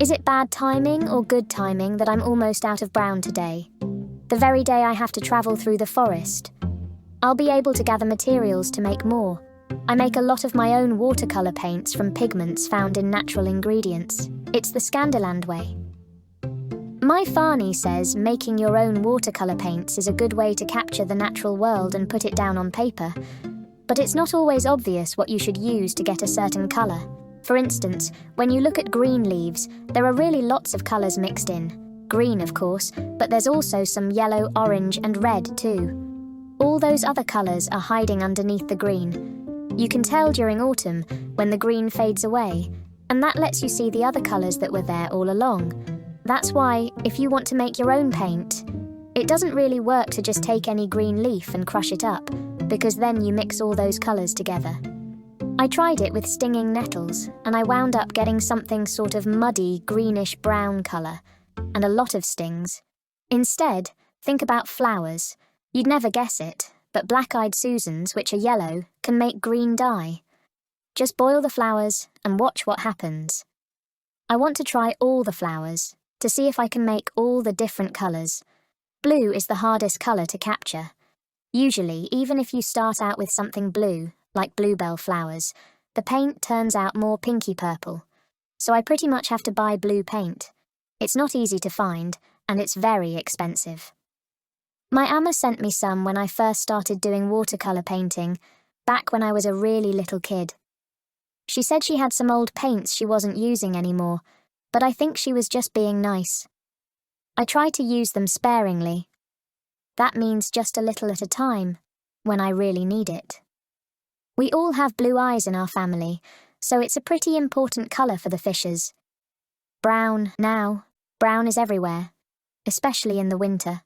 Is it bad timing or good timing that I'm almost out of brown today? The very day I have to travel through the forest. I'll be able to gather materials to make more. I make a lot of my own watercolor paints from pigments found in natural ingredients. It's the 𝘼𝙨𝙪𝙧𝙣𝙖 way. 𝘼𝙨𝙪𝙧𝙣 says making your own watercolor paints is a good way to capture the natural world and put it down on paper. But it's not always obvious what you should use to get a certain color. For instance, when you look at green leaves, there are really lots of colors mixed in. Green, of course, but there's also some yellow, orange, and red too. All those other colors are hiding underneath the green. You can tell during autumn when the green fades away, and that lets you see the other colors that were there all along. That's why, if you want to make your own paint, it doesn't really work to just take any green leaf and crush it up, because then you mix all those colors together. I tried it with stinging nettles, and I wound up getting something sort of muddy, greenish-brown color, and a lot of stings. Instead, think about flowers. You'd never guess it, but 𝘼𝙨𝙪𝙧𝙤𝙪𝙧𝙣, which are yellow, can make green dye. Just boil the flowers and watch what happens. I want to try all the flowers, to see if I can make all the different colors. Blue is the hardest color to capture. Usually, even if you start out with something blue, like bluebell flowers, the paint turns out more pinky purple. So I pretty much have to buy blue paint. It's not easy to find, and it's very expensive. My 𝘼𝙨 sent me some when I first started doing watercolor painting, back when I was a really little kid. She said she had some old paints she wasn't using anymore, but I think she was just being nice. I try to use them sparingly. That means just a little at a time, when I really need it. We all have blue eyes in our family, so it's a pretty important color for the fishes. Brown, now. Brown is everywhere, especially in the winter.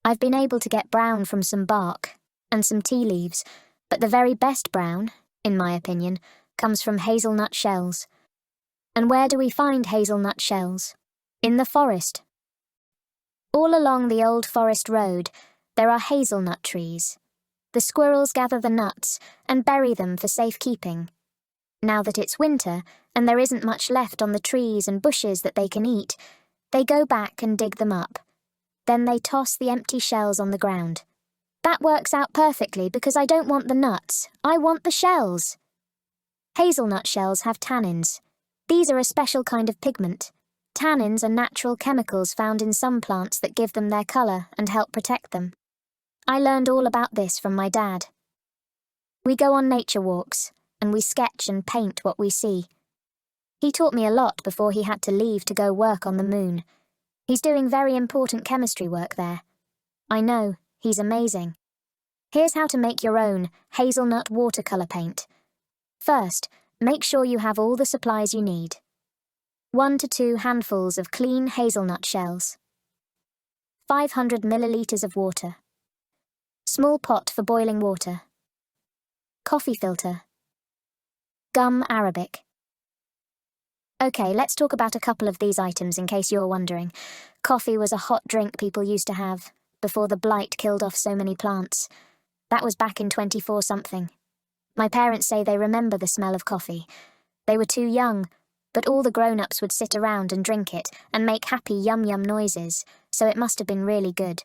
I've been able to get brown from some bark and some tea leaves, but the very best brown, in my opinion, comes from hazelnut shells. And where do we find hazelnut shells? In the forest. All along the old forest road, there are hazelnut trees. The squirrels gather the nuts and bury them for safekeeping. Now that it's winter and there isn't much left on the trees and bushes that they can eat, they go back and dig them up. Then they toss the empty shells on the ground. That works out perfectly because I don't want the nuts, I want the shells. Hazelnut shells have tannins. These are a special kind of pigment. Tannins are natural chemicals found in some plants that give them their color and help protect them. I learned all about this from my dad. We go on nature walks, and we sketch and paint what we see. He taught me a lot before he had to leave to go work on the moon. He's doing very important chemistry work there. I know, he's amazing. Here's how to make your own hazelnut watercolor paint. First, make sure you have all the supplies you need. 1 to 2 handfuls of clean hazelnut shells. 500 milliliters of water. Small pot for boiling water. Coffee filter. Gum Arabic. Okay, let's talk about a couple of these items in case you're wondering. Coffee was a hot drink people used to have, before the blight killed off so many plants. That was back in 24-something. My parents say they remember the smell of coffee. They were too young, but all the grown-ups would sit around and drink it and make happy yum-yum noises, so it must have been really good.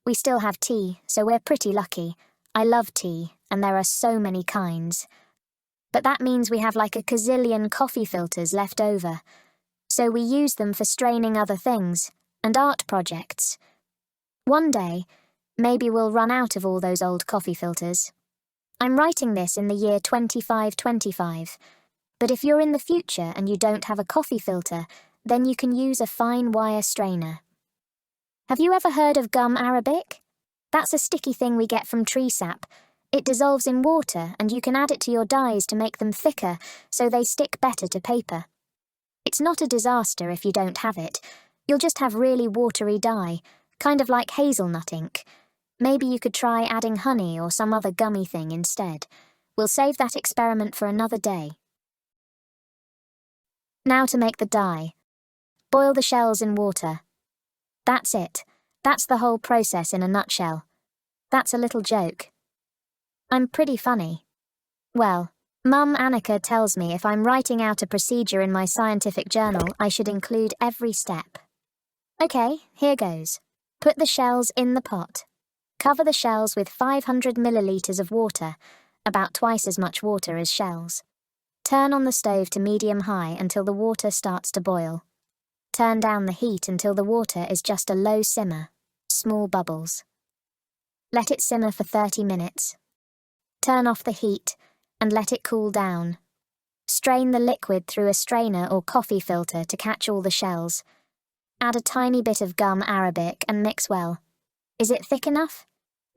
We still have tea, so we're pretty lucky. I love tea, and there are so many kinds. But that means we have like a gazillion coffee filters left over. So we use them for straining other things, and art projects. One day, maybe we'll run out of all those old coffee filters. I'm writing this in the year 2525, but if you're in the future and you don't have a coffee filter, then you can use a fine wire strainer. Have you ever heard of gum Arabic? That's a sticky thing we get from tree sap. It dissolves in water and you can add it to your dyes to make them thicker so they stick better to paper. It's not a disaster if you don't have it. You'll just have really watery dye, kind of like hazelnut ink. Maybe you could try adding honey or some other gummy thing instead. We'll save that experiment for another day. Now to make the dye. Boil the shells in water. That's it. That's the whole process in a nutshell. That's a little joke. I'm pretty funny. Well, Mum Annika tells me if I'm writing out a procedure in my scientific journal, I should include every step. Okay, here goes. Put the shells in the pot. Cover the shells with 500 milliliters of water, about twice as much water as shells. Turn on the stove to medium-high until the water starts to boil. Turn down the heat until the water is just a low simmer, small bubbles. Let it simmer for 30 minutes. Turn off the heat and let it cool down. Strain the liquid through a strainer or coffee filter to catch all the shells. Add a tiny bit of gum arabic and mix well. Is it thick enough?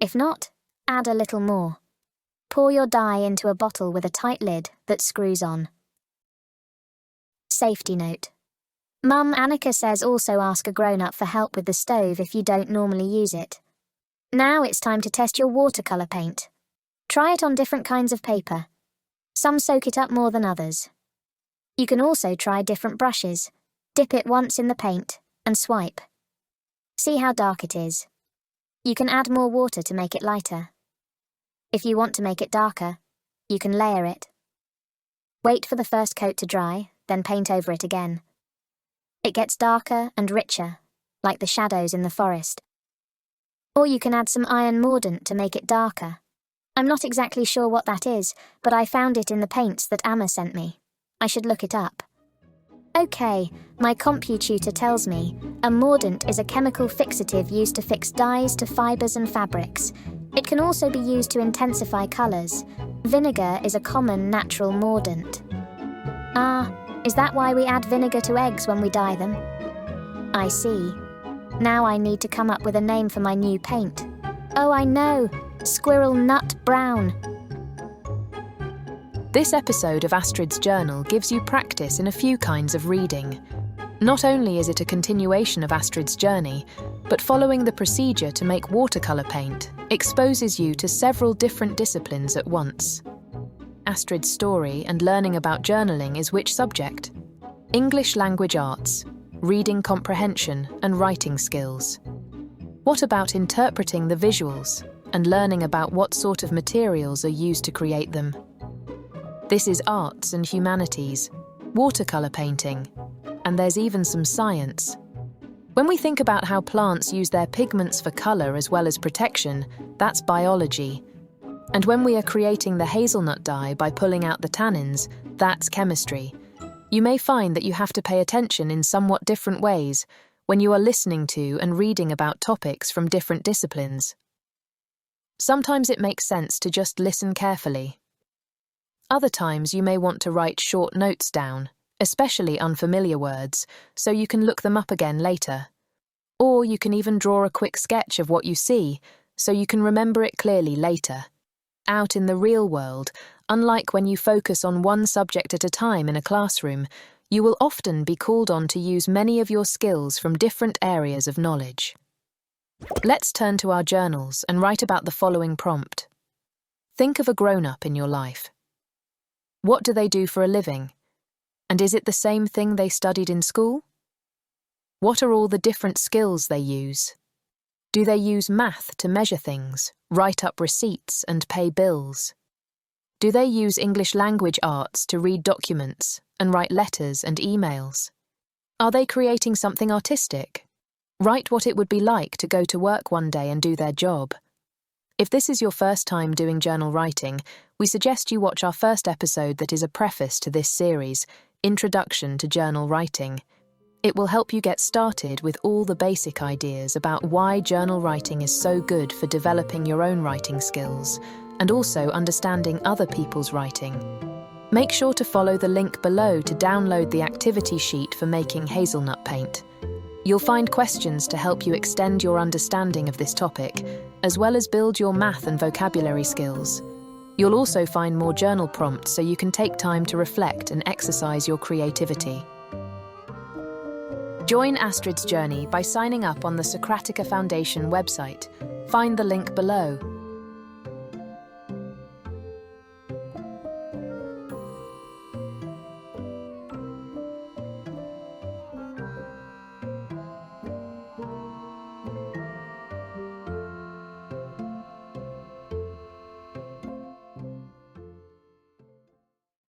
If not, add a little more. Pour your dye into a bottle with a tight lid that screws on. Safety note. Mum Annika says also ask a grown-up for help with the stove if you don't normally use it. Now it's time to test your watercolor paint. Try it on different kinds of paper. Some soak it up more than others. You can also try different brushes. Dip it once in the paint and swipe. See how dark it is. You can add more water to make it lighter. If you want to make it darker, you can layer it. Wait for the first coat to dry, then paint over it again. It gets darker and richer, like the shadows in the forest. Or you can add some iron mordant to make it darker. I'm not exactly sure what that is, but I found it in the paints that Amma sent me. I should look it up. Okay, my CompuTutor tells me a mordant is a chemical fixative used to fix dyes to fibres and fabrics. It can also be used to intensify colours. Vinegar is a common natural mordant. Ah, is that why we add vinegar to eggs when we dye them? I see. Now I need to come up with a name for my new paint. Oh, I know! Squirrel Nut Brown. This episode of Astrid's Journal gives you practice in a few kinds of reading. Not only is it a continuation of Astrid's journey, but following the procedure to make watercolor paint exposes you to several different disciplines at once. Astrid's story and learning about journaling is which subject? English language arts, reading comprehension and writing skills. What about interpreting the visuals and learning about what sort of materials are used to create them? This is arts and humanities, watercolor painting, and there's even some science. When we think about how plants use their pigments for color as well as protection, that's biology. And when we are creating the hazelnut dye by pulling out the tannins, that's chemistry. You may find that you have to pay attention in somewhat different ways when you are listening to and reading about topics from different disciplines. Sometimes it makes sense to just listen carefully. Other times you may want to write short notes down, especially unfamiliar words, so you can look them up again later. Or you can even draw a quick sketch of what you see, so you can remember it clearly later. Out in the real world, unlike when you focus on one subject at a time in a classroom, you will often be called on to use many of your skills from different areas of knowledge. Let's turn to our journals and write about the following prompt. Think of a grown-up in your life. What do they do for a living? And is it the same thing they studied in school? What are all the different skills they use? Do they use math to measure things, write up receipts and pay bills? Do they use English language arts to read documents and write letters and emails? Are they creating something artistic? Write what it would be like to go to work one day and do their job. If this is your first time doing journal writing, we suggest you watch our first episode that is a preface to this series, Introduction to Journal Writing. It will help you get started with all the basic ideas about why journal writing is so good for developing your own writing skills, and also understanding other people's writing. Make sure to follow the link below to download the activity sheet for making hazelnut paint. You'll find questions to help you extend your understanding of this topic, as well as build your math and vocabulary skills. You'll also find more journal prompts so you can take time to reflect and exercise your creativity. Join Astrid's journey by signing up on the Socratica Foundation website. Find the link below.